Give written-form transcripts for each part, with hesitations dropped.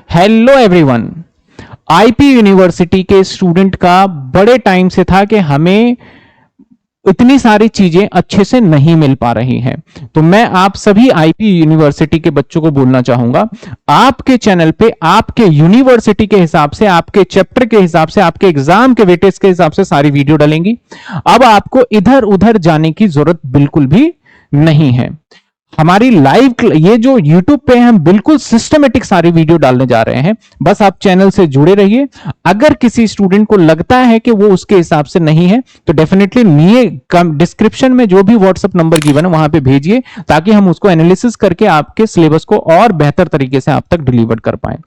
Hello everyone. IP university के student का बड़े टाइम से था कि हमें इतनी सारी चीजें अच्छे से नहीं मिल पा रही हैं। तो मैं आप सभी आईपी यूनिवर्सिटी के बच्चों को बोलना चाहूंगा, आपके चैनल पे आपके यूनिवर्सिटी के हिसाब से, आपके चैप्टर के हिसाब से, आपके एग्जाम के वेटेज के हिसाब से सारी वीडियो डलेंगी। अब आपको इधर उधर जाने की जरूरत बिल्कुल भी नहीं है। हमारी लाइव ये जो YouTube पे हम बिल्कुल सिस्टमेटिक सारी वीडियो डालने जा रहे हैं। बस आप चैनल से जुड़े रहिए। अगर किसी स्टूडेंट को लगता है कि वो उसके हिसाब से नहीं है तो डेफिनेटली डिस्क्रिप्शन में जो भी व्हाट्सएप नंबर गिवन है वहां पे भेजिए, ताकि हम उसको एनालिसिस करके आपके सिलेबस को और बेहतर तरीके से आप तक डिलीवर कर पाए।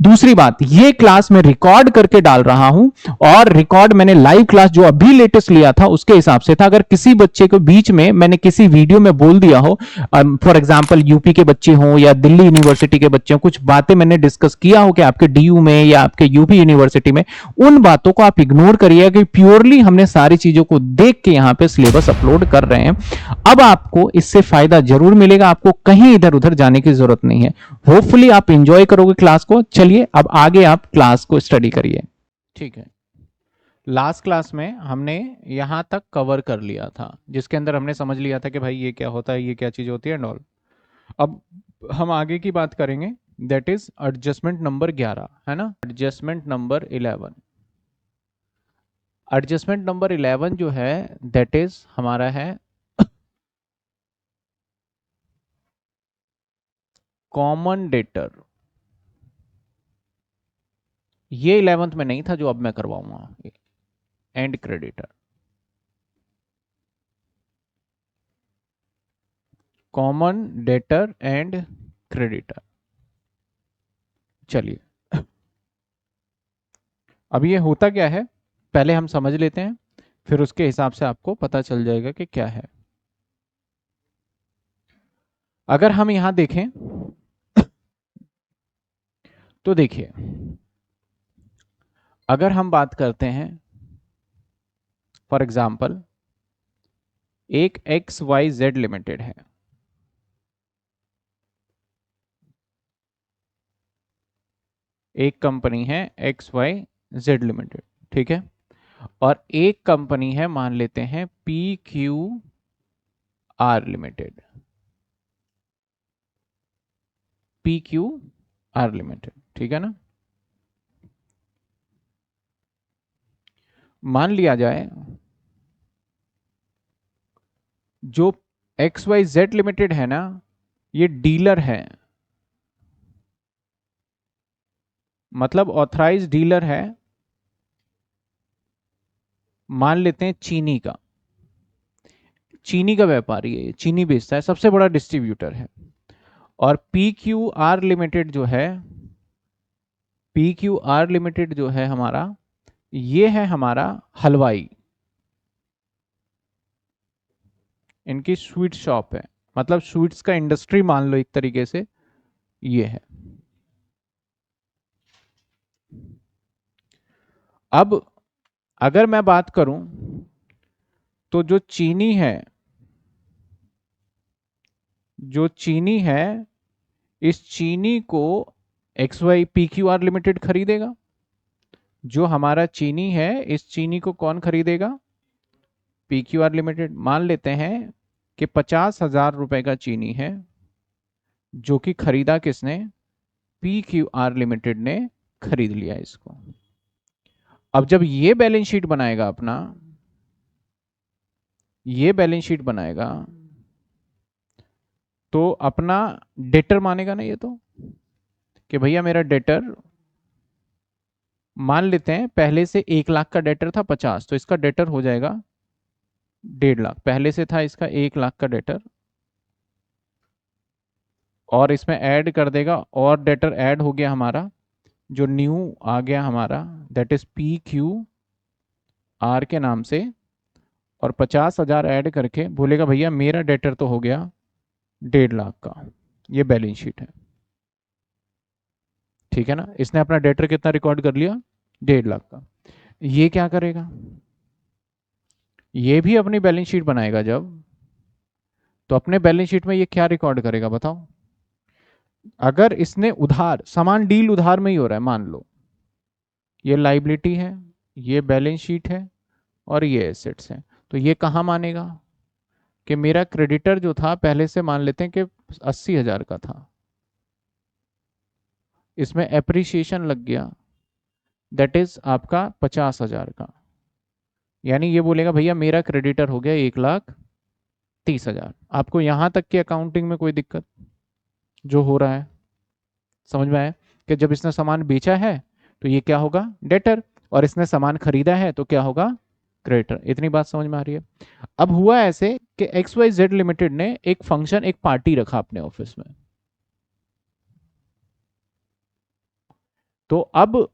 दूसरी बात, ये क्लास मैं रिकॉर्ड करके डाल रहा हूं और रिकॉर्ड मैंने लाइव क्लास जो अभी लेटेस्ट लिया था उसके हिसाब से था। अगर किसी बच्चे को बीच में मैंने किसी वीडियो में बोल दिया हो, फॉर एग्जांपल यूपी के बच्चे हों या दिल्ली यूनिवर्सिटी के बच्चे हों, कुछ बातें मैंने डिस्कस किया हो कि आपके डीयू में या आपके यूपी यूनिवर्सिटी में, उन बातों को आप इग्नोर करिए कि प्योरली हमने सारी चीजों को देख के यहां पे सिलेबस अपलोड कर रहे हैं। अब आपको इससे फायदा जरूर मिलेगा, आपको कहीं इधर उधर जाने की जरूरत नहीं है। होपफुली आप इंजॉय करोगे क्लास को। चलिए अब आगे आप क्लास को स्टडी करिए। ठीक है, लास्ट क्लास में हमने यहां तक कवर कर लिया था, जिसके अंदर हमने समझ लिया था कि भाई ये क्या होता है, ये क्या चीज होती है एंड ऑल। अब हम आगे की बात करेंगे, दैट इज एडजस्टमेंट नंबर 11, है ना। एडजस्टमेंट नंबर 11, एडजस्टमेंट नंबर 11 जो है दैट इज हमारा है कॉमन डेटर। ये 11th में नहीं था जो अब मैं करवाऊंगा, and creditor. Common debtor and creditor. चलिए अब ये होता क्या है पहले हम समझ लेते हैं, फिर उसके हिसाब से आपको पता चल जाएगा कि क्या है। अगर हम यहां देखें तो देखिए, अगर हम बात करते हैं फॉर एग्जाम्पल, एक एक्स वाई जेड लिमिटेड है, एक कंपनी है एक्स वाई जेड लिमिटेड, ठीक है। और एक कंपनी है, मान लेते हैं P Q R limited, P Q R limited, ठीक है ना। मान लिया जाए जो एक्स वाई जेड लिमिटेड है ना, ये डीलर है, मतलब ऑथराइज डीलर है, मान लेते हैं चीनी का, चीनी का व्यापारी है, चीनी बेचता है, सबसे बड़ा डिस्ट्रीब्यूटर है। और पी क्यू आर लिमिटेड जो है, पी क्यू आर लिमिटेड जो है हमारा, ये है हमारा हलवाई, इनकी स्वीट शॉप है, मतलब स्वीट्स का इंडस्ट्री मान लो एक तरीके से ये है। अब अगर मैं बात करूं तो जो चीनी है, जो चीनी है, इस चीनी को X Y P Q R limited खरीदेगा। जो हमारा चीनी है, इस चीनी को कौन खरीदेगा, पी क्यू आर लिमिटेड। मान लेते हैं कि 50,000 रुपए का चीनी है, जो कि खरीदा किसने, पी क्यू आर लिमिटेड ने खरीद लिया इसको। अब जब ये बैलेंस शीट बनाएगा अपना, ये बैलेंस शीट बनाएगा तो अपना डेटर मानेगा ना ये, तो कि भैया मेरा डेटर, मान लेते हैं पहले से 1 लाख का डेटर था 50, तो इसका डेटर हो जाएगा 1.5 लाख। पहले से था इसका 1 लाख का डेटर, और इसमें ऐड कर देगा, और डेटर ऐड हो गया हमारा, जो न्यू आ गया हमारा, that is P Q are के नाम से, और 50,000 ऐड करके बोलेगा भैया मेरा डेटर तो हो गया 1.5 लाख का। ये बैलेंस शीट है, ठीक है ना। इसने अपना डेटर कितना रिकॉर्ड कर लिया, 1.5 लाख का। ये क्या करेगा, ये भी अपनी बैलेंस शीट बनाएगा जब, तो अपने बैलेंस शीट में ये क्या रिकॉर्ड करेगा बताओ, अगर इसने उधार, सामान डील उधार में ही हो रहा है, मान लो ये लाइबिलिटी है, ये बैलेंस शीट है और ये एसेट्स हैं, तो ये कहाँ मानेगा कि मेरा क्रेडिटर जो था पहले से मान लेते हैं कि 80,000 का था, इसमें एप्रिसिएशन लग गया, दैट इज आपका 50,000 का, यानी ये बोलेगा भैया मेरा क्रेडिटर हो गया 1,30,000। आपको यहां तक की अकाउंटिंग में कोई दिक्कत जो हो रहा है, समझ में आया कि जब इसने सामान बेचा है तो ये क्या होगा, डेटर, और इसने सामान खरीदा है तो क्या होगा, क्रेडिटर। इतनी बात समझ में आ रही है। अब हुआ ऐसे कि एक्स वाई जेड लिमिटेड ने एक फंक्शन, एक पार्टी रखा अपने ऑफिस में। तो अब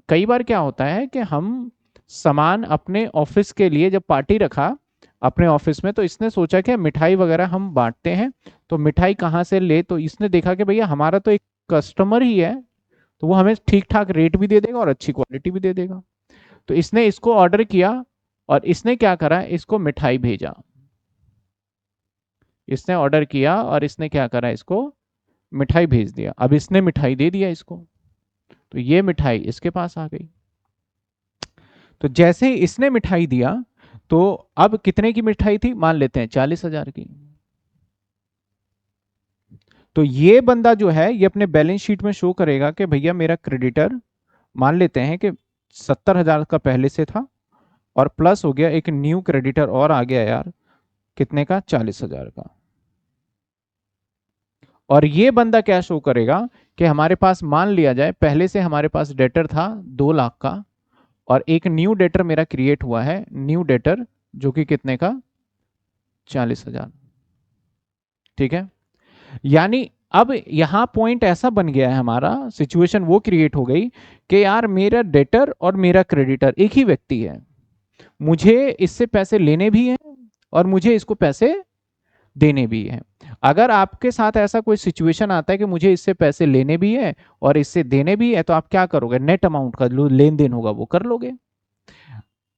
कई बार क्या होता है कि हम सामान अपने ऑफिस के लिए जब पार्टी रखा अपने ऑफिस में, तो इसने सोचा कि मिठाई वगैरह हम बांटते हैं, तो मिठाई कहाँ से ले, तो इसने देखा कि भैया हमारा तो एक कस्टमर ही है, तो वो हमें ठीक ठाक रेट भी दे देगा और अच्छी क्वालिटी भी दे देगा। तो इसने इसको ऑर्डर किया और इसने क्या करा, इसको मिठाई भेजा। इसने ऑर्डर किया और इसने क्या करा, इसको मिठाई भेज दिया। अब इसने मिठाई दे दिया इसको, तो ये मिठाई इसके पास आ गई। तो जैसे ही इसने मिठाई दिया, तो अब कितने की मिठाई थी, मान लेते हैं 40,000 की। तो ये बंदा जो है ये अपने बैलेंस शीट में शो करेगा कि भैया मेरा क्रेडिटर, मान लेते हैं कि 70,000 का पहले से था और प्लस हो गया एक न्यू क्रेडिटर और आ गया यार, कितने का, 40,000 का। और ये बंदा क्या शो करेगा कि हमारे पास, मान लिया जाए पहले से हमारे पास डेटर था 2 लाख का, और एक न्यू डेटर मेरा क्रिएट हुआ है, न्यू डेटर जो कि कितने का, 40,000। ठीक है, यानी अब यहां पॉइंट ऐसा बन गया है, हमारा सिचुएशन वो क्रिएट हो गई कि यार मेरा डेटर और मेरा क्रेडिटर एक ही व्यक्ति है, मुझे इससे पैसे लेने भी हैं और मुझे इसको पैसे देने भी हैं। अगर आपके साथ ऐसा कोई सिचुएशन आता है कि मुझे इससे पैसे लेने भी है और इससे देने भी है, तो आप क्या करोगे, नेट अमाउंट का लेन देन होगा वो कर लोगे।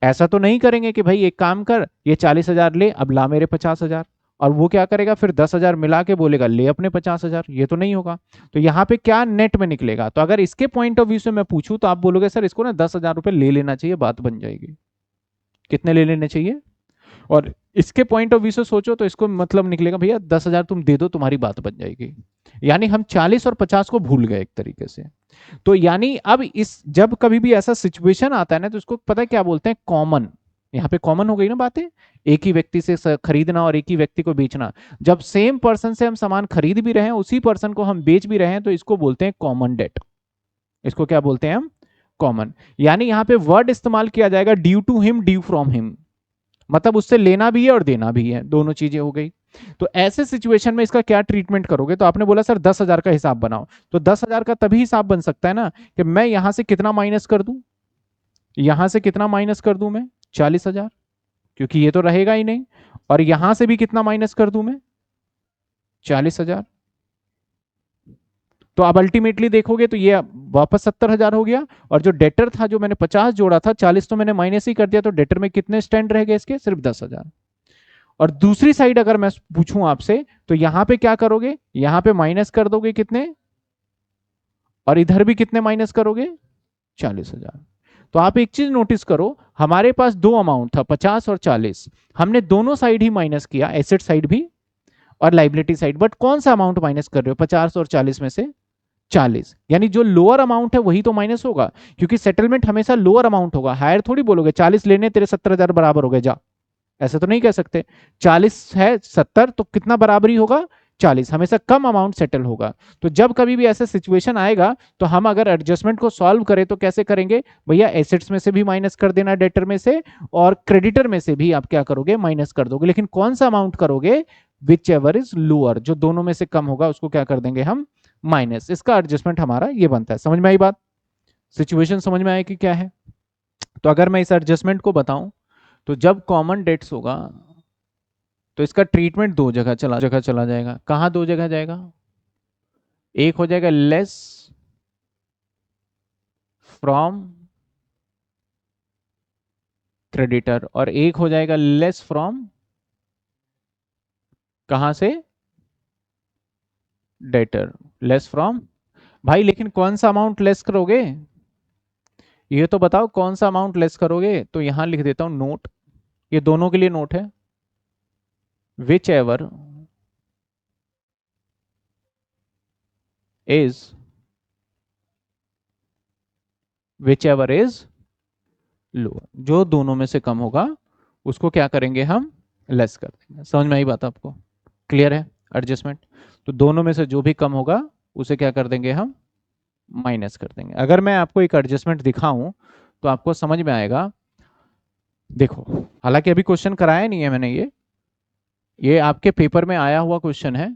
ऐसा तो नहीं करेंगे कि भाई एक काम कर, ये 40,000 ले, अब ला मेरे 50,000, और वो क्या करेगा फिर 10,000 मिला के बोलेगा ले अपने 50,000, ये तो नहीं होगा। तो यहाँ पे क्या नेट में निकलेगा, तो अगर इसके पॉइंट ऑफ व्यू से मैं पूछूं तो आप बोलोगे सर इसको ना 10,000 रुपये ले लेना चाहिए, बात बन जाएगी। कितने ले लेने चाहिए, और इसके पॉइंट ऑफ व्यू से सोचो तो इसको मतलब निकलेगा भैया 10,000 तुम दे दो, तुम्हारी बात बन जाएगी। यानी हम 40 और 50 को भूल गए एक तरीके से। तो यानी अब इस, जब कभी भी ऐसा सिचुएशन आता है ना, तो इसको पता है क्या बोलते हैं, कॉमन। यहाँ पे कॉमन हो गई ना बातें, एक ही व्यक्ति से खरीदना और एक ही व्यक्ति को बेचना। जब सेम पर्सन से हम सामान खरीद भी रहे हैं, उसी पर्सन को हम बेच भी रहे हैं, तो इसको बोलते हैं कॉमन डेट। इसको क्या बोलते हैं हम, कॉमन। यानी यहाँ पे वर्ड इस्तेमाल किया जाएगा due to him, due from him, मतलब उससे लेना भी है और देना भी है, दोनों चीजें हो गई। तो ऐसे सिचुएशन में इसका क्या ट्रीटमेंट करोगे, तो आपने बोला सर 10,000 का हिसाब बनाओ, तो 10,000 का तभी हिसाब बन सकता है ना कि मैं यहां से कितना माइनस कर दूं, यहां से कितना माइनस कर दूं मैं, 40,000, क्योंकि ये तो रहेगा ही नहीं, और यहां से भी कितना माइनस कर दूं मैं, 40,000। तो अब अल्टीमेटली देखोगे तो ये वापस 70,000 हो गया, और जो डेटर था जो मैंने 50 जोड़ा था, 40 तो मैंने माइनस ही कर दिया, तो डेटर में कितने स्टैंड रह गए इसके, सिर्फ 10,000। और दूसरी साइड अगर मैं पूछूं आपसे, तो यहां पे क्या करोगे, यहां पे माइनस कर दोगे कितने, और इधर भी कितने माइनस करोगे, 40,000। तो आप एक चीज नोटिस करो, हमारे पास दो अमाउंट था 50 और 40, हमने दोनों साइड ही माइनस किया, एसेट साइड भी और लाइबिलिटी साइड, बट कौन सा अमाउंट माइनस कर रहे हो 50 और 40 में से, 40। यानी जो लोअर अमाउंट है वही तो माइनस होगा, क्योंकि सेटलमेंट हमेशा लोअर अमाउंट होगा, हायर थोड़ी बोलोगे 40 लेने तेरे 70,000 बराबर हो गए जा, ऐसा तो नहीं कह सकते। 40 है 70, तो कितना बराबरी होगा, 40, हमेशा कम अमाउंट सेटल होगा। तो जब कभी भी ऐसा सिचुएशन आएगा, तो हम अगर एडजस्टमेंट को सॉल्व करें तो कैसे करेंगे भैया, एसेट्स में से भी माइनस कर देना, डेटर में से और क्रेडिटर में से भी आप क्या करोगे, माइनस कर दोगे, लेकिन कौन सा अमाउंट करोगे, विच एवर इज लोअर, जो दोनों में से कम होगा उसको क्या कर देंगे हम, माइनस। इसका एडजस्टमेंट हमारा ये बनता है। समझ में आई बात, सिचुएशन समझ में आया कि क्या है। तो अगर मैं इस एडजस्टमेंट को बताऊं, तो जब कॉमन डेट्स होगा तो इसका ट्रीटमेंट दो जगह चला जाएगा। कहां दो जगह जाएगा, एक हो जाएगा लेस फ्रॉम क्रेडिटर, और एक हो जाएगा लेस फ्रॉम, कहां से, डेटर लेस फ्रॉम, भाई लेकिन कौन सा अमाउंट लेस करोगे, ये तो बताओ कौन सा अमाउंट लेस करोगे। तो यहां लिख देता हूं नोट, ये दोनों के लिए नोट है, which ever is, which ever is low, जो दोनों में से कम होगा उसको क्या करेंगे हम, लेस कर देंगे। समझ में आई बात आपको, क्लियर है एडजस्टमेंट। तो दोनों में से जो भी कम होगा उसे क्या कर देंगे हम, माइनस कर देंगे। अगर मैं आपको एक एडजस्टमेंट दिखाऊं तो आपको समझ में आएगा। देखो, हालांकि अभी क्वेश्चन कराया नहीं है मैंने, ये आपके पेपर में आया हुआ क्वेश्चन है,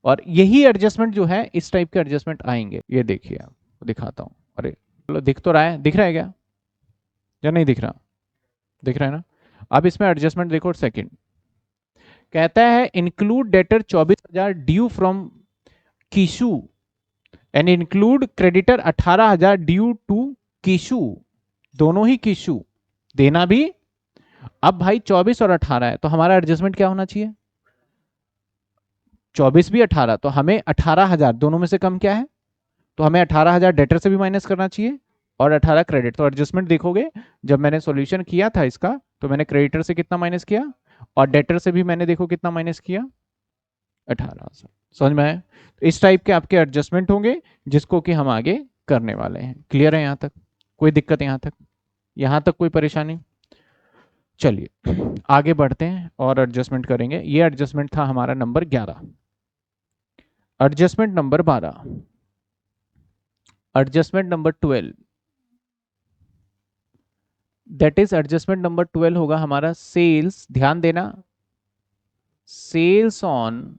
और यही एडजस्टमेंट जो है इस टाइप के एडजस्टमेंट आएंगे। ये देखिए आपको दिखाता हूं, अरे चलो दिख तो रहा है, दिख रहा है क्या या नहीं दिख रहा, दिख रहा है ना। अब इसमें एडजस्टमेंट देखो, सेकंड कहता है include debtor 24,000 due from Kishu and include creditor 18,000 due to Kishu, दोनों ही कीशु देना भी। अब भाई 24 और 18 है, तो हमारा एडजस्टमेंट क्या होना चाहिए, 24 भी 18, तो हमें 18,000 दोनों में से कम क्या है, तो हमें 18,000 डेटर से भी माइनस करना चाहिए और 18 क्रेडिट। तो एडजस्टमेंट देखोगे, जब मैंने सॉल्यूशन किया था इसका, तो मैंने क्रेडिटर से कितना माइनस किया और डेटर से भी मैंने देखो कितना माइनस किया, 18। समझ में आया। तो इस टाइप के आपके एडजस्टमेंट होंगे जिसको कि हम आगे करने वाले हैं। क्लियर है यहाँ तक, कोई दिक्कत यहां तक, यहां तक कोई परेशानी। चलिए आगे बढ़ते हैं और एडजस्टमेंट करेंगे। ये एडजस्टमेंट था हमारा number 11। Adjustment number 12, adjustment number 12, that is adjustment number 12 होगा हमारा सेल्स, ध्यान देना, sales on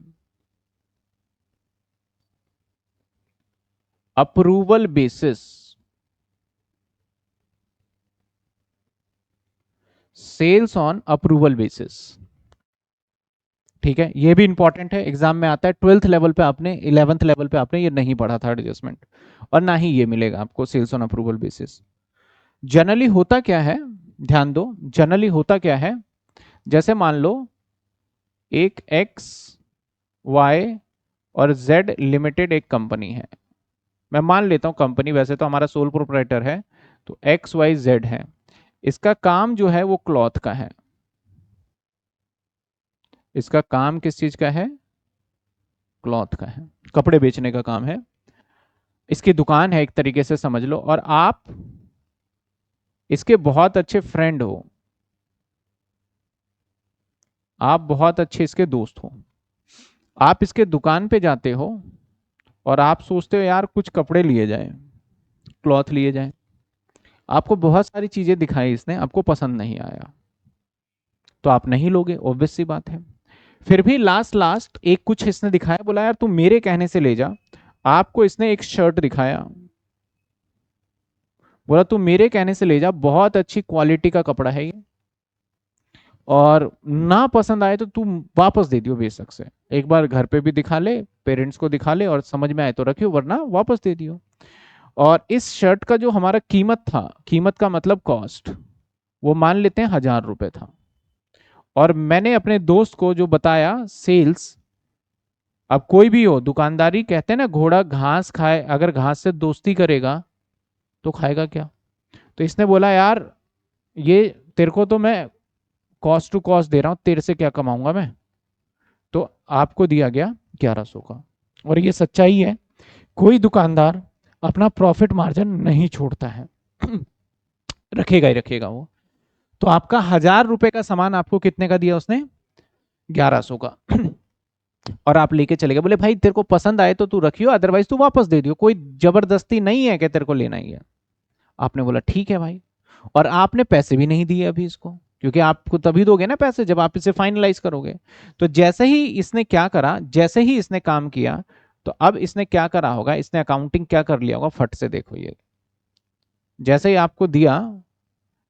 approval basis, sales on approval basis. ठीक है, ये भी इंपॉर्टेंट है, एग्जाम में आता है। 12th लेवल पे आपने, 11th लेवल पे आपने ये नहीं पढ़ा था एडजस्टमेंट, और ना ही ये मिलेगा आपको sales on approval basis. Generally होता क्या है, ध्यान दो, जनरली होता क्या है, जैसे मान लो एक एक्स वाई और जेड लिमिटेड एक कंपनी है, मैं मान लेता हूं कंपनी, वैसे तो हमारा सोल प्रोप्राइटर है, तो एक्स वाई जेड है। इसका काम जो है वो क्लॉथ का है, इसका काम किस चीज का है, क्लॉथ का है, कपड़े बेचने का काम है, इसकी दुकान है एक तरीके से समझ लो, और आप इसके बहुत अच्छे फ्रेंड हो, आप बहुत अच्छे इसके दोस्त हो। आप इसके दुकान पे जाते हो और आप सोचते हो यार कुछ कपड़े लिए जाए, क्लॉथ लिए जाए, आपको बहुत सारी चीजें दिखाई इसने, आपको पसंद नहीं आया, तो आप नहीं लोगे, ऑब्वियस सी बात है। फिर भी लास्ट लास्ट एक कुछ इसने दिखाया, बोला यार तू मेरे कहने से ले जा, आपको इसने एक शर्ट दिखाया, बोला तू मेरे कहने से ले जा, बहुत अच्छी क्वालिटी का कपड़ा है ये, और ना पसंद आए तो तू वापस दे दियो बेशक से, एक बार घर पे भी दिखा ले, पेरेंट्स को दिखा ले, और समझ में आए तो रखियो वरना वापस दे दियो। और इस शर्ट का जो हमारा कीमत था, कीमत का मतलब कॉस्ट, वो मान लेते हैं 1,000 रुपए था, और मैंने अपने दोस्त को जो बताया सेल्स, अब कोई भी हो, दुकानदारी कहते हैं ना घोड़ा घास खाए, अगर घास से दोस्ती करेगा तो खाएगा क्या। तो इसने बोला यार ये तेरे को तो मैं कॉस्ट टू कॉस्ट दे रहा हूं, तेरे से क्या कमाऊंगा मैं, तो आपको दिया गया 1,100 का। और ये सच्चाई है, कोई दुकानदार अपना प्रॉफिट मार्जिन नहीं छोड़ता है रखेगा ही रखेगा वो। तो आपका 1,000 रुपए का सामान आपको कितने का दिया उसने, 1,100 का और आप लेके चले गए, बोले भाई तेरे को पसंद आए तो तू रखियो, अदरवाइज तू वापस दे दियो, कोई जबरदस्ती नहीं है कि तेरे को लेना ही है। आपने बोला ठीक है भाई, और आपने पैसे भी नहीं दिए अभी इसको, क्योंकि आपको तभी दोगे ना पैसे जब आप इसे फाइनलाइज करोगे। तो जैसे ही इसने क्या करा, जैसे ही इसने काम किया, तो अब इसने क्या करा होगा, इसने अकाउंटिंग क्या कर लिया होगा, फट से देखो ये, जैसे ही आपको दिया,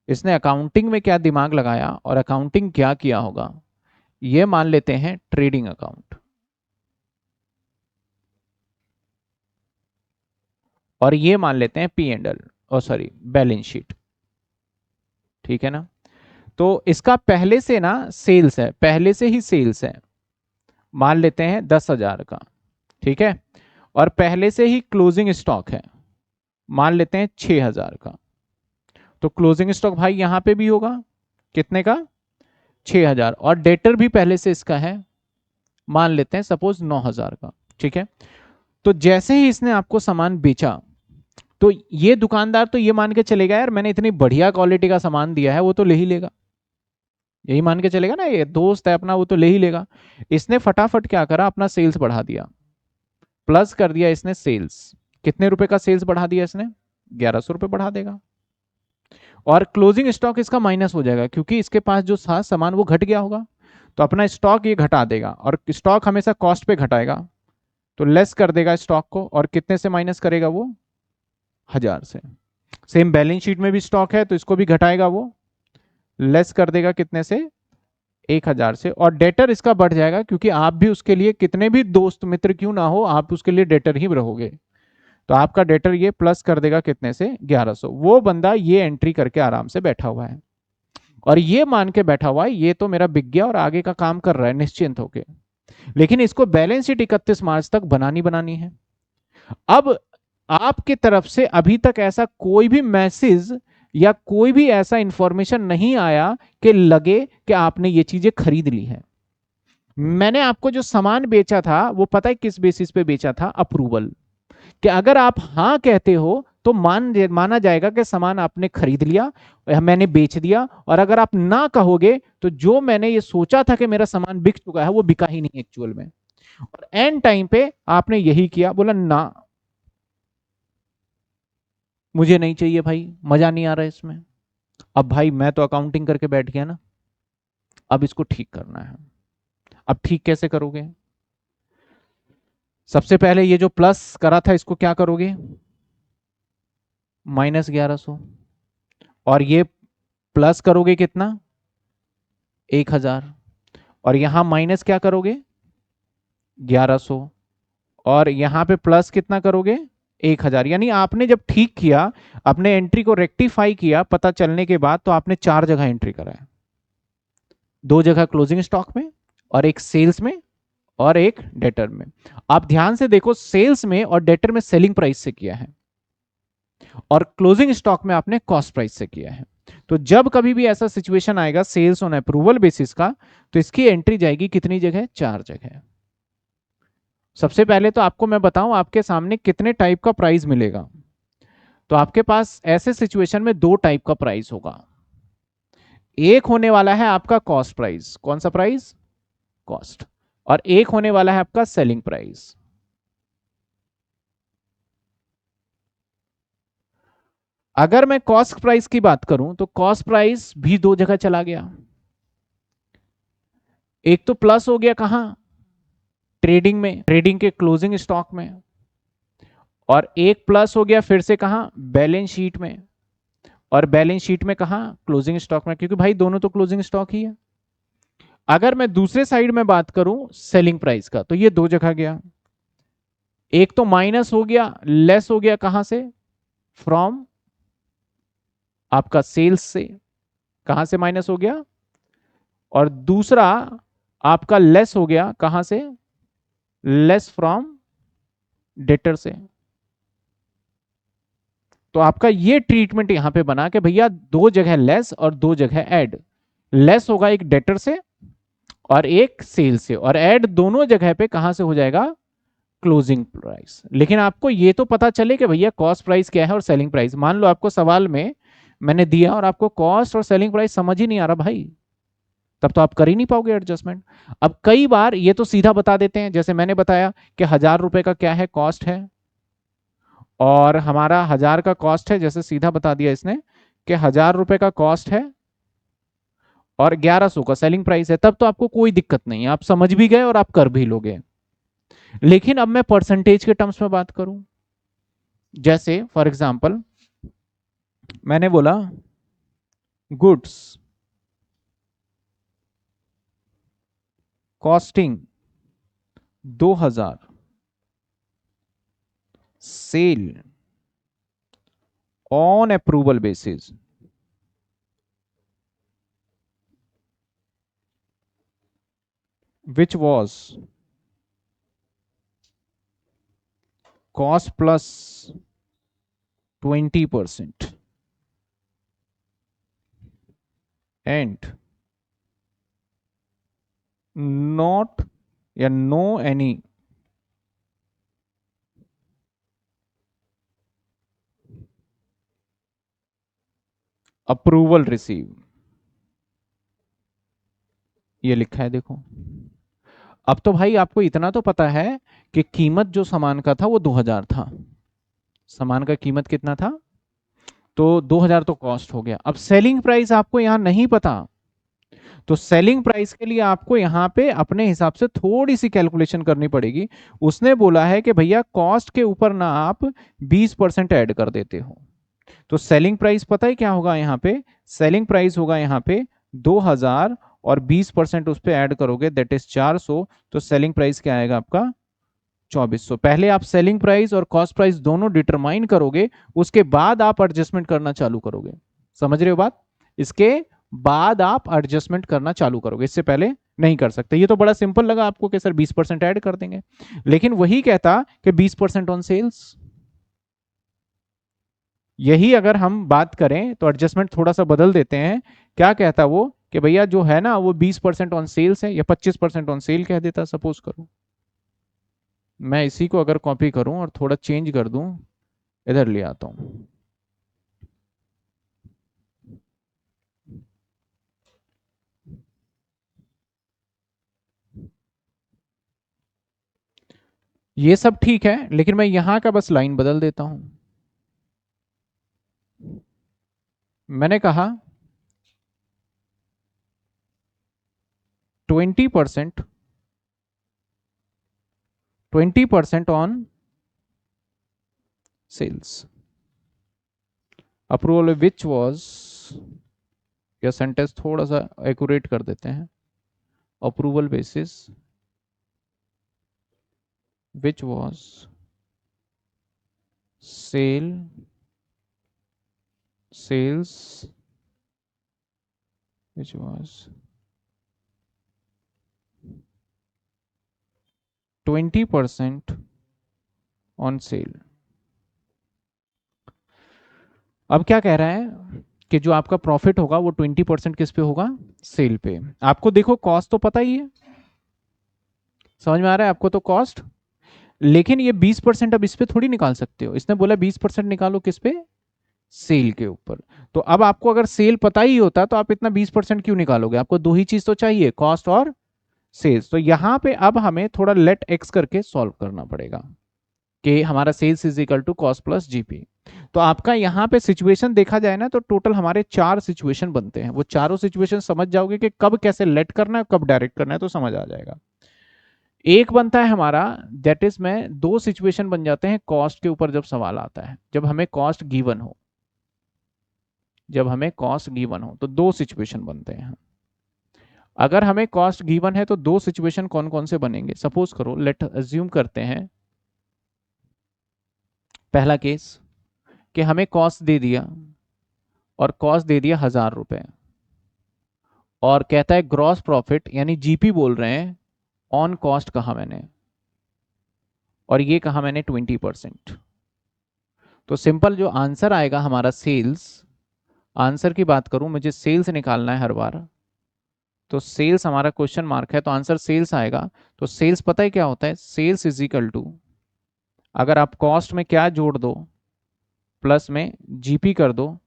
इसने अकाउंटिंग में क्या दिमाग लगाया और अकाउंटिंग क्या किया होगा, ये मान लेते हैं ट्रेडिंग अकाउंट, और ये मान लेते हैं पी एंड एल, और सॉरी बैलेंस शीट, ठीक है ना। तो इसका पहले से ना सेल्स है, पहले से ही सेल्स है, मान लेते हैं 10,000 का, ठीक है। और पहले से ही क्लोजिंग स्टॉक है, मान लेते हैं 6000 का, तो क्लोजिंग स्टॉक भाई यहां पे भी होगा कितने का, 6000, और डेटर भी पहले से इसका है, मान लेते हैं सपोज 9000 का, ठीक है। तो जैसे ही इसने आपको सामान बेचा, तो ये दुकानदार तो ये मान के चलेगा यार मैंने इतनी बढ़िया क्वालिटी का सामान दिया है, वो तो ले ही लेगा, यही मान के चलेगा ना, ये दोस्त है अपना, वो तो ले ही लेगा। इसने फटाफट क्या करा, अपना सेल्स बढ़ा दिया, प्लस कर दिया इसने सेल्स, कितने रुपए का सेल्स बढ़ा दिया इसने, 1100 रुपए बढ़ा देगा। और क्लोजिंग स्टॉक इसका माइनस हो जाएगा, क्योंकि इसके पास जो था सामान वो घट गया होगा, तो अपना स्टॉक ये घटा देगा, और स्टॉक हमेशा कॉस्ट पे घटाएगा, तो लेस कर देगा स्टॉक को, और कितने से माइनस करेगा वो, 1000 से। सेम बैलेंस शीट में भी स्टॉक है, तो इसको भी घटाएगा वो, लेस कर देगा कितने से, 1000 से। और डेटर इसका बढ़ जाएगा, क्योंकि आप भी उसके लिए, कितने भी दोस्त मित्र क्यों ना हो, आप उसके लिए डेटर ही रहोगे, तो आपका डेटर ये प्लस कर देगा कितने से, 1100। वो बंदा ये एंट्री करके आराम से बैठा हुआ है, और ये मान के बैठा हुआ है ये तो मेरा बिक गया और आगे का काम कर रहा है निश्चिंत होके। लेकिन इसको बैलेंस शीट 31 मार्च तक बनानी है। अब आपकी तरफ से अभी तक ऐसा कोई भी मैसेज या कोई भी ऐसा इंफॉर्मेशन नहीं आया कि लगे कि आपने ये चीजें खरीद ली है। मैंने आपको जो सामान बेचा था वो पता है किस बेसिस पे बेचा था, अप्रूवल, कि अगर आप हाँ कहते हो तो माना जाएगा कि सामान आपने खरीद लिया, मैंने बेच दिया, और अगर आप ना कहोगे तो जो मैंने ये सोचा था कि मेरा सामान बिक चुका है वो बिका ही नहीं एक्चुअल में, और एंड टाइम पे आपने यही किया, बोला ना मुझे नहीं चाहिए भाई, मजा नहीं आ रहा है इसमें। अब भाई मैं तो अकाउंटिंग करके बैठ गया ना, अब इसको ठीक करना है। अब ठीक कैसे करोगे, सबसे पहले ये जो प्लस करा था इसको क्या करोगे, -1100, और ये प्लस करोगे कितना, 1000, और यहां माइनस क्या करोगे, 1100, और यहां पे प्लस कितना करोगे, 1000। यानी आपने जब ठीक किया, अपने एंट्री को रेक्टिफाई किया पता चलने के बाद, तो आपने 4 जगह एंट्री करा है, 2 जगह क्लोजिंग स्टॉक में, और एक सेल्स में, और एक डेटर में। आप ध्यान से देखो, सेल्स में और डेटर में सेलिंग प्राइस से किया है, और क्लोजिंग स्टॉक में आपने कॉस्ट प्राइस से किया है। तो जब कभी भी ऐसा सिचुएशन आएगा सेल्स ऑन अप्रूवल बेसिस का, तो इसकी एंट्री जाएगी कितनी जगह, 4 जगह। सबसे पहले तो आपको मैं बताऊं आपके सामने कितने टाइप का प्राइस मिलेगा, तो आपके पास ऐसे सिचुएशन में 2 टाइप का प्राइस होगा। एक होने वाला है आपका कॉस्ट प्राइस, कौन सा प्राइस, कॉस्ट, और एक होने वाला है आपका सेलिंग प्राइस। अगर मैं कॉस्ट प्राइस की बात करूं तो कॉस्ट प्राइस भी 2 जगह चला गया, एक तो प्लस हो गया कहां, ट्रेडिंग में, ट्रेडिंग के क्लोजिंग स्टॉक में, और एक प्लस हो गया फिर से कहां, बैलेंस शीट में, और बैलेंस शीट में कहां, क्लोजिंग स्टॉक में, क्योंकि भाई दोनों तो क्लोजिंग स्टॉक ही है। अगर मैं दूसरे साइड में बात करूं सेलिंग प्राइस का, तो ये 2 जगह गया, एक तो माइनस हो गया, लेस हो गया कहां से, फ्रॉम आपका सेल्स से, कहां से माइनस हो गया, और दूसरा आपका लेस हो गया कहां से, लेस फ्रॉम डेटर से। तो आपका ये ट्रीटमेंट यहां पे बना के भैया 2 जगह लेस और 2 जगह ऐड, लेस होगा एक डेटर से और एक सेल से, और ऐड दोनों जगह पे कहां से हो जाएगा, क्लोजिंग प्राइस। लेकिन आपको ये तो पता चले कि भैया कॉस्ट प्राइस क्या है और सेलिंग प्राइस। मान लो आपको सवाल में मैंने दिया और आपको कॉस्ट और सेलिंग प्राइस समझ ही नहीं आ रहा भाई, तब तो आप कर ही नहीं पाओगे एडजस्टमेंट। अब कई बार ये तो सीधा बता देते हैं, जैसे मैंने बताया कि 1000 रुपए का क्या है, कॉस्ट है, और हमारा 1000 का कॉस्ट है, जैसे सीधा बता दिया इसने कि 1000 रुपए का कॉस्ट है और 1100 का सेलिंग प्राइस है, तब तो आपको कोई दिक्कत नहीं है, आप समझ भी गए और आप कर भी लोगे। लेकिन अब मैं परसेंटेज के टर्म्स में बात करूं, जैसे फॉर एग्जांपल मैंने बोला goods costing 2000, sale on approval basis, which was cost plus 20% and not या नो एनी अप्रूवल रिसीव, ये लिखा है देखो। अब तो भाई आपको इतना तो पता है कि कीमत जो सामान का था वो 2000 था, सामान का कीमत कितना था, तो 2000 तो कॉस्ट हो गया। अब सेलिंग प्राइस आपको यहां नहीं पता, तो सेलिंग प्राइस के लिए आपको यहां पे अपने हिसाब से थोड़ी सी कैलकुलेशन करनी पड़ेगी। उसने बोला है कि भैया कॉस्ट के ऊपर ना आप 20% ऐड कर देते हो, तो सेलिंग प्राइस पता है क्या होगा यहाँ पे, सेलिंग प्राइस होगा यहाँ पे 2000 और 20% उस पर ऐड करोगे दैट इज 400, तो सेलिंग प्राइस क्या आएगा आपका 2400। पहले आप सेलिंग प्राइस और कॉस्ट प्राइस दोनों डिटरमाइन करोगे, उसके बाद आप एडजस्टमेंट करना चालू करोगे। समझ रहे हो बात, इसके बाद आप एडजस्टमेंट करना चालू करोगे, इससे पहले नहीं कर सकते। ये तो बड़ा सिंपल लगा आपको कि सर 20% ऐड कर देंगे, लेकिन वही कहता कि 20% ऑन सेल्स। यही अगर हम बात करें तो एडजस्टमेंट थोड़ा सा बदल देते हैं, क्या कहता वो कि भैया जो है ना वो 20% ऑन सेल्स है, या 25% ऑन सेल कह देता सपोज करो। मैं इसी को अगर कॉपी करूं और थोड़ा चेंज कर दूं, इधर ले आता हूं, ये सब ठीक है, लेकिन मैं यहां का बस लाइन बदल देता हूं। मैंने कहा 20%, 20% on sales approval which was, या सेंटेंस थोड़ा सा एक्यूरेट कर देते हैं, approval basis which was sales which was 20% on sale। अब क्या कह रहा है कि जो आपका प्रॉफिट होगा वो 20% किस पे होगा, सेल पे। आपको देखो कॉस्ट तो पता ही है, समझ में आ रहा है आपको तो कॉस्ट, लेकिन ये 20% अब इस पे थोड़ी निकाल सकते हो, इसने बोला 20% निकालो किस पे, सेल के ऊपर। तो अब आपको अगर सेल पता ही होता तो आप इतना 20% क्यों निकालोगे, आपको दो ही चीज तो चाहिए, कॉस्ट और सेल्स। तो यहां पे अब हमें थोड़ा लेट एक्स करके सॉल्व करना पड़ेगा कि हमारा sales is equal to cost plus GP. तो आपका यहां पे सिचुएशन देखा जाए ना तो टोटल हमारे 4 सिचुएशन बनते हैं, वो चारों सिचुएशन समझ जाओगे कि कब कैसे लेट करना है कब डायरेक्ट करना है, तो समझ आ जाएगा। एक बनता है हमारा दैट इज में दो सिचुएशन बन जाते हैं कॉस्ट के ऊपर जब सवाल आता है, जब हमें कॉस्ट गिवन हो, जब हमें कॉस्ट गिवन हो तो दो सिचुएशन बनते हैं। अगर हमें कॉस्ट गिवन है तो दो सिचुएशन कौन कौन से बनेंगे, सपोज करो लेट अज्यूम करते हैं पहला केस कि हमें कॉस्ट दे दिया, और कॉस्ट दे दिया 1000 रुपए, और कहता है ग्रॉस प्रॉफिट यानी जीपी बोल रहे हैं ऑन कॉस्ट कहा मैंने, और ये कहा मैंने 20%। तो सिंपल जो आंसर आएगा हमारा सेल्स, आंसर की बात करूं मुझे सेल्स निकालना है हर बार, तो सेल्स हमारा क्वेश्चन मार्क है तो आंसर सेल्स आएगा। तो सेल्स पता है क्या होता है, सेल्स इज इक्वल टू, अगर आप कॉस्ट में क्या जोड़ दो प्लस में जीपी कर दो,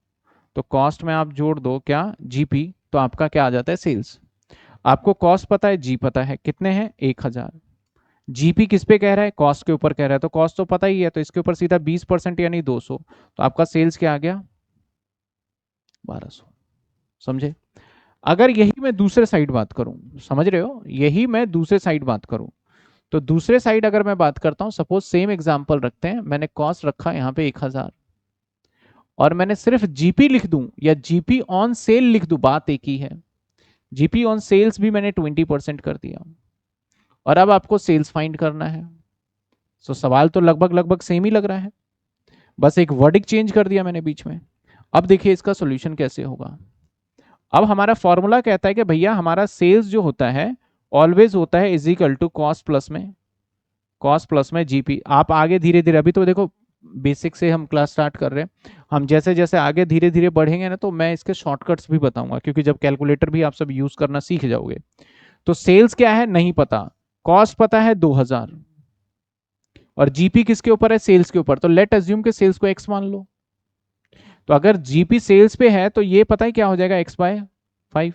तो कॉस्ट में आप जोड़ दो क्या जीपी, तो आपका क्या आ जाता है सेल्स। आपको कॉस्ट पता है, जी पता है, कितने हैं 1000, जीपी किस पे कह रहा है, कॉस्ट के ऊपर कह रहा है, तो कॉस्ट तो पता ही है, तो इसके ऊपर सीधा 20% यानी 200, तो आपका सेल्स क्या आ गया 1200। समझे। अगर यही मैं दूसरे साइड बात करूं, समझ रहे हो, यही मैं दूसरे साइड बात करूं, तो दूसरे साइड अगर मैं बात करता हूं, सपोज सेम एग्जांपल रखते हैं, मैंने कॉस्ट रखा यहां पे 1000, और मैंने सिर्फ जीपी लिख दूं या जीपी ऑन सेल लिख दूं, बात एक ही है, जीपी ऑन सेल्स भी मैंने 20% कर दिया, और अब आपको सेल्स फाइंड करना है। सो सवाल तो लगभग लगभग सेम ही लग रहा है, बस एक वर्डिक चेंज कर दिया मैंने बीच में। अब देखिए इसका सोल्यूशन कैसे होगा। अब हमारा फॉर्मूला कहता है कि भैया हमारा सेल्स जो होता है ऑलवेज होता है is equal to cost plus में कॉस्ट प्लस में जीपी। आप आगे धीरे धीरे, अभी तो देखो बेसिक से हम क्लास स्टार्ट कर रहे हैं, हम जैसे जैसे आगे धीरे धीरे बढ़ेंगे ना, तो मैं इसके शॉर्टकट्स भी बताऊंगा, क्योंकि जब कैलकुलेटर भी आप सब यूज करना सीख जाओगे। तो सेल्स क्या है नहीं पता, कॉस्ट पता है 2000, और जीपी किसके ऊपर है, सेल्स के ऊपर। तो लेट अज्यूम के सेल्स को एक्स मान लो। तो अगर जीपी सेल्स पे है तो ये पता है क्या हो जाएगा, एक्स बाय 5।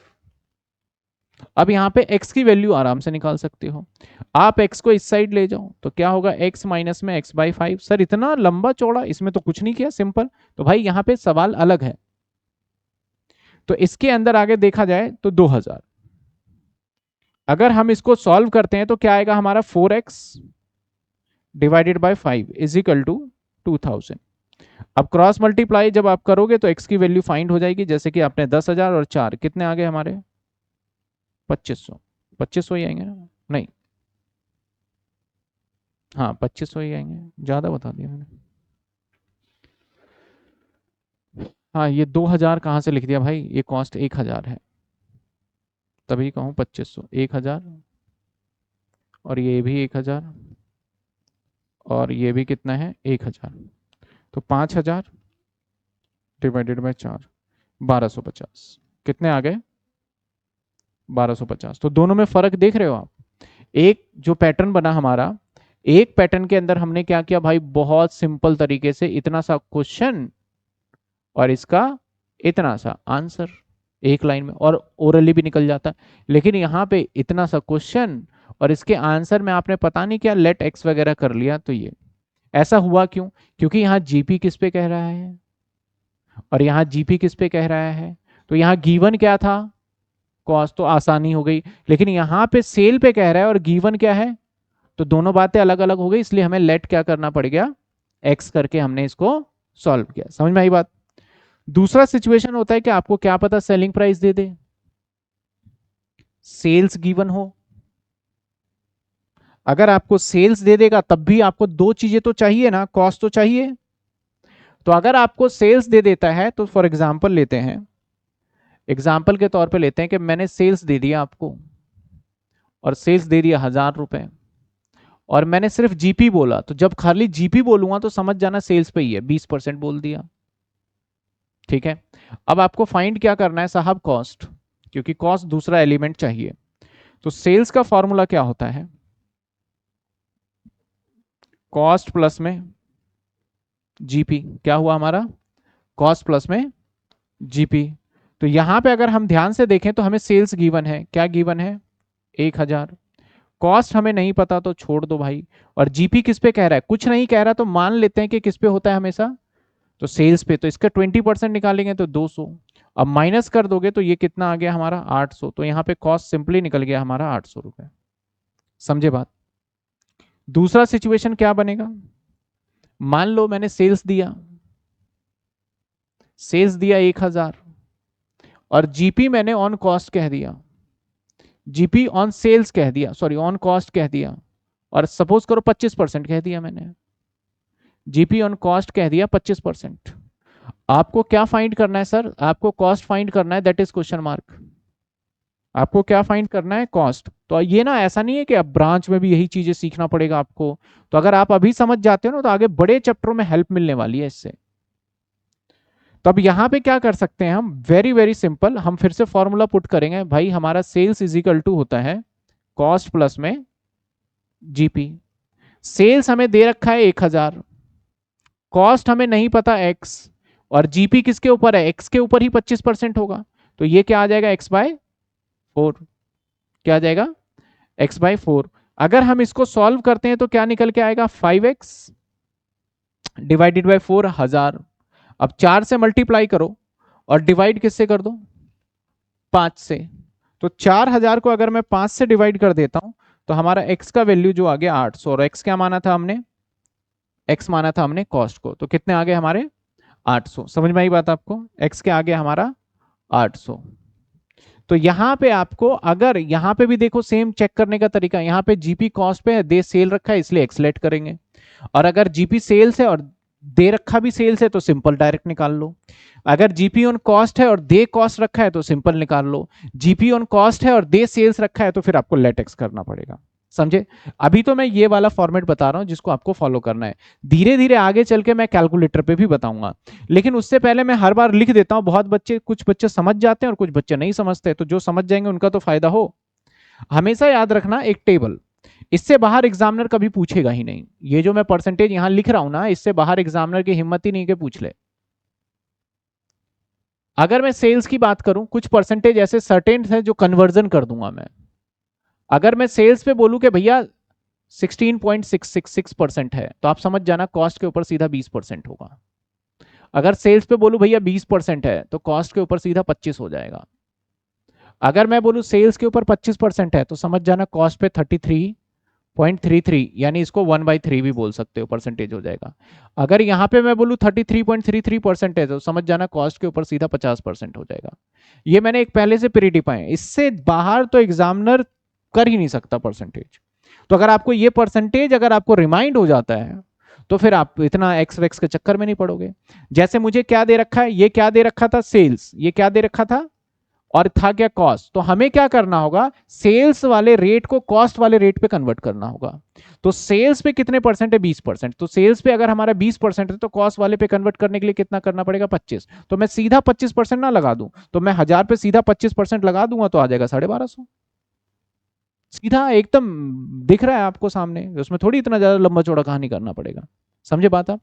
अब यहां पे x की वैल्यू आराम से निकाल सकते हो। आप x को इस साइड ले जाओ तो क्या होगा, x माइनस में x बाई 5। सर इतना लंबा चौड़ा, इसमें तो कुछ नहीं किया, सिंपल। तो भाई यहां पे सवाल अलग है। तो इसके अंदर आगे देखा जाए तो 2000, अगर हम इसको सॉल्व करते हैं तो क्या आएगा हमारा, 4x divided by 5 is equal to 2000। अब क्रॉस मल्टीप्लाई जब आप करोगे तो x की वैल्यू फाइंड हो जाएगी, जैसे कि आपने 10,000 और 4 कितने आ गए हमारे, 2500। 2500 ही आएंगे ना, नहीं, हाँ 2500 ही आएंगे, ज्यादा बता दिया मैंने। हाँ ये 2000 कहाँ से लिख दिया भाई, ये कॉस्ट 1000 है, तभी कहूँ 2500। 1000 और ये भी 1000 और ये भी कितना है 1000, तो 5000 डिवाइडेड बाय 4, 1250। कितने आ गए, 1250। तो दोनों में फर्क देख रहे हो आप। एक जो पैटर्न बना हमारा, एक पैटर्न के अंदर हमने क्या किया भाई, बहुत सिंपल तरीके से इतना सा क्वेश्चन और इसका इतना सा आंसर एक लाइन में, और ओरली भी निकल जाता है। लेकिन यहाँ पे इतना सा क्वेश्चन और इसके आंसर में आपने पता नहीं क्या लेट एक्स वगैरह कर लिया। तो ये ऐसा हुआ क्यों, क्योंकि यहाँ जीपी किस पे कह रहा है और यहाँ जीपी किस पे कह रहा है। तो यहाँ गिवन क्या था, कॉस्ट, तो आसानी हो गई। लेकिन यहाँ पे सेल पे कह रहा है और गिवन क्या है, तो दोनों बातें अलग अलग हो गई, इसलिए हमें लेट क्या करना पड़ गया, एक्स करके हमने इसको सॉल्व किया। समझ में आई बात। दूसरा सिचुएशन होता है कि आपको क्या पता सेलिंग प्राइस दे दे, सेल्स गिवन हो। अगर आपको सेल्स दे देगा तब भी आपको दो चीजें तो चाहिए ना, कॉस्ट तो चाहिए। तो अगर आपको सेल्स दे देता है तो फॉर एग्जांपल लेते हैं, एग्जांपल के तौर पे लेते हैं कि मैंने सेल्स दे दिया आपको, और सेल्स दे दिया 1000 रुपए, और मैंने सिर्फ जीपी बोला। तो जब खाली जीपी बोलूंगा तो समझ जाना सेल्स पे ही है, 20% बोल दिया। ठीक है, अब आपको फाइंड क्या करना है साहब, कॉस्ट, क्योंकि कॉस्ट दूसरा एलिमेंट चाहिए। तो सेल्स का फॉर्मूला क्या होता है, कॉस्ट प्लस में जीपी। क्या हुआ हमारा, कॉस्ट प्लस में जीपी। तो यहां पे अगर हम ध्यान से देखें तो हमें सेल्स गिवन है, क्या गिवन है, 1000। कॉस्ट हमें नहीं पता तो छोड़ दो भाई। और जीपी किस पे कह रहा है, कुछ नहीं कह रहा, तो मान लेते हैं कि किस पे होता है हमेशा, तो सेल्स पे। तो इसका 20% निकालेंगे तो 200, अब माइनस कर दोगे तो ये कितना आ गया हमारा 800। तो यहाँ पे कॉस्ट सिंपली निकल गया हमारा 800 रुपए। समझे बात। दूसरा सिचुएशन क्या बनेगा, मान लो मैंने सेल्स दिया, सेल्स दिया 1000 और जीपी मैंने ऑन कॉस्ट कह दिया, जीपी ऑन सेल्स कह दिया, सॉरी ऑन कॉस्ट कह दिया, और सपोज करो 25% कह दिया मैंने, जीपी ऑन कॉस्ट कह दिया 25%। आपको क्या फाइंड करना है सर, आपको कॉस्ट फाइंड करना है, दैट इज क्वेश्चन मार्क। आपको क्या फाइंड करना है, कॉस्ट। तो ये ना ऐसा नहीं है कि अब ब्रांच में भी यही चीजें सीखना पड़ेगा आपको। तो अगर आप अभी समझ जाते हो ना तो आगे बड़े चैप्टरों में हेल्प मिलने वाली है इससे। तो अब यहां पे क्या कर सकते हैं हम, वेरी वेरी सिंपल, हम फिर से फॉर्मूला पुट करेंगे भाई। हमारा सेल्स इज इक्वल टू होता है कॉस्ट प्लस में जीपी। सेल्स हमें दे रखा है 1000, कॉस्ट हमें नहीं पता x, और जीपी किसके ऊपर है, x के ऊपर ही 25% होगा। तो ये क्या आ जाएगा, x बाय 4। क्या आ जाएगा, x बाय 4। अगर हम इसको सॉल्व करते हैं तो क्या निकल के आएगा, 5x डिवाइडेड बाय 4 1000। अब 4 से मल्टीप्लाई करो और डिवाइड किससे कर दो, 5 से। तो 4000 को अगर मैं 5 से डिवाइड कर देता हूं तो हमारा x का वैल्यू जो आ गया 800, और x क्या माना था हमने, x माना था हमने कॉस्ट को। तो कितने आ गए हमारे 800। समझ में आई बात आपको, x के आगे हमारा 800। तो यहां पे आपको, अगर यहां पे भी देखो सेम चेक करने का तरीका, यहां पे जीपी कॉस्ट पे है, दे सेल रखा है इसलिए एक्सलेट करेंगे, और अगर जीपी सेल्स है और दे रखा भी सेल्स है तो सिंपल डायरेक्ट निकाल लो। अगर जीपी ऑन कॉस्ट है और दे कॉस्ट रखा है तो सिंपल निकाल लो। जीपी ऑन कॉस्ट है और दे सेल्स रखा है तो फिर आपको लेट एक्स करना पड़ेगा। समझे? अभी तो मैं ये वाला फॉर्मेट बता रहा हूं जिसको आपको फॉलो करना है, धीरे धीरे आगे चल के मैं कैलकुलेटर पे भी बताऊंगा, लेकिन उससे पहले मैं हर बार लिख देता हूं। बहुत बच्चे, कुछ बच्चे समझ जाते हैं और कुछ बच्चे नहीं समझते, तो जो समझ जाएंगे उनका तो फायदा हो। हमेशा याद रखना एक टेबल, इससे बाहर एग्जामिनर कभी पूछेगा ही नहीं। ये जो मैं परसेंटेज यहां लिख रहा हूं ना, इससे बाहर एग्जामिनर की हिम्मत ही नहीं कि पूछ ले। अगर मैं सेल्स की बात करूं, कुछ परसेंटेज ऐसे सर्टेन है जो कन्वर्जन कर दूंगा मैं। अगर मैं सेल्स पे बोलूं कि भैया 16.666% है, तो आप समझ जाना कॉस्ट के ऊपर सीधा 20% होगा। अगर सेल्स पे बोलूं भैया 20% है, तो कॉस्ट के ऊपर सीधा 25 हो जाएगा। अगर मैं बोलूं सेल्स के ऊपर 25% है, तो समझ जाना कॉस्ट पे 33.33, यानी इसको 1/3 भी बोल सकते हो, परसेंटेज हो जाएगा। अगर यहां पे मैं बोलूं 33.33% है, तो समझ जाना कॉस्ट के ऊपर सीधा 50% हो जाएगा। ये मैंने एक पहले से प्री डिफाइन, इससे बाहर तो एग्जामिनर कर ही नहीं सकता परसेंटेज। तो अगर आपको ये परसेंटेज अगर आपको रिमाइंड हो जाता है, तो फिर आप इतना एक्स वेक्स के चक्कर में नहीं पड़ोगे। जैसे मुझे क्या दे रखा है, ये क्या दे रखा था सेल्स, ये क्या दे रखा था और था क्या कॉस्ट। तो हमें क्या करना होगा, सेल्स वाले रेट को कॉस्ट वाले रेट पे कन्वर्ट करना होगा। तो सेल्स पे कितने परसेंट है, 20%। तो सेल्स पे अगर हमारा 20% है, तो कॉस्ट वाले पे कन्वर्ट करने के लिए कितना करना पड़ेगा, 25। तो मैं सीधा 25% ना लगा दूं, तो मैं 1000 पे सीधा 25% लगा दूंगा, तो आ जाएगा 1250। सीधा एकदम दिख रहा है आपको सामने, उसमें थोड़ी इतना ज्यादा लंबा चौड़ा कहानी करना पड़ेगा। समझे बात आप?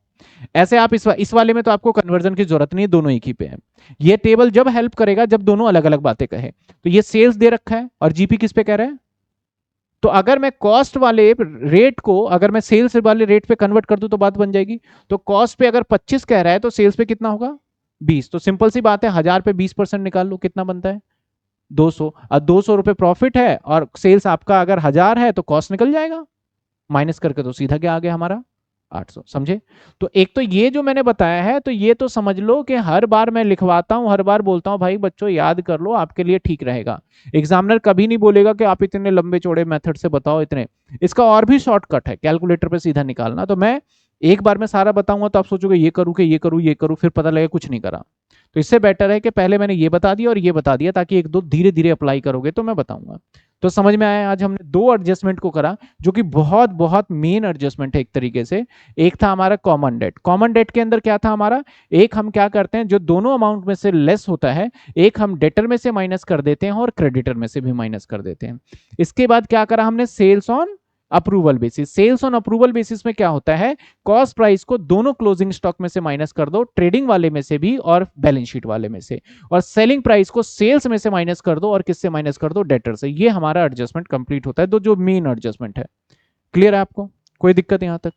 ऐसे आप इस वाले में तो आपको कन्वर्जन की जरूरत नहीं है, दोनों एक ही पे है। ये टेबल जब हेल्प करेगा जब दोनों अलग अलग बातें कहे। तो ये सेल्स दे रखा है और जीपी किस पे कह रहा है, तो अगर मैं कॉस्ट वाले रेट को अगर मैं सेल्स वाले रेट पे कन्वर्ट कर दूं तो बात बन जाएगी। तो कॉस्ट पे अगर 25 कह रहा है, तो सेल्स पे कितना होगा, 20। तो सिंपल सी बात है, 1000 पे 20% निकाल लो, कितना बनता है, 200। और 200 रुपए प्रॉफिट है और सेल्स आपका अगर 1000 है, तो कॉस्ट निकल जाएगा माइनस करके, तो सीधा क्या आ गया हमारा, 800। समझे? तो एक तो ये जो मैंने बताया है, तो ये तो समझ लो कि हर बार मैं लिखवाता हूं, हर बार बोलता हूं भाई बच्चों याद कर लो, आपके लिए ठीक रहेगा। एग्जामिनर कभी नहीं बोलेगा कि आप इतने लंबे चौड़े मेथड से बताओ इतने। इसका और भी शॉर्टकट है, कैलकुलेटर पे सीधा निकालना। तो मैं एक बार में सारा बताऊंगा तो आप सोचोगे ये करूँ कि ये करूँ ये करूँ, फिर पता लगे कुछ नहीं करा। तो इससे बेटर है कि पहले मैंने ये बता दिया और ये बता दिया, ताकि एक दो धीरे धीरे अप्लाई करोगे तो मैं बताऊंगा। तो समझ में आया? आज हमने दो एडजस्टमेंट को करा, जो कि बहुत बहुत मेन एडजस्टमेंट है एक तरीके से। एक था हमारा कॉमन डेट। कॉमन डेट के अंदर क्या था हमारा, एक हम क्या करते हैं, जो दोनों अमाउंट में से लेस होता है, एक हम डेटर में से माइनस कर देते हैं और क्रेडिटर में से भी माइनस कर देते हैं। इसके बाद क्या करा हमने, sales on approval basis. Sales on approval basis में क्या होता है, कॉस्ट प्राइस को दोनों क्लोजिंग स्टॉक में से माइनस कर दो, ट्रेडिंग वाले में से भी और बैलेंस शीट वाले में से, और सेलिंग प्राइस को सेल्स में से माइनस कर दो और किससे माइनस कर दो, डेटर से। ये हमारा एडजस्टमेंट कंप्लीट होता है, तो जो मेन एडजस्टमेंट है। क्लियर है आपको? कोई दिक्कत यहां तक?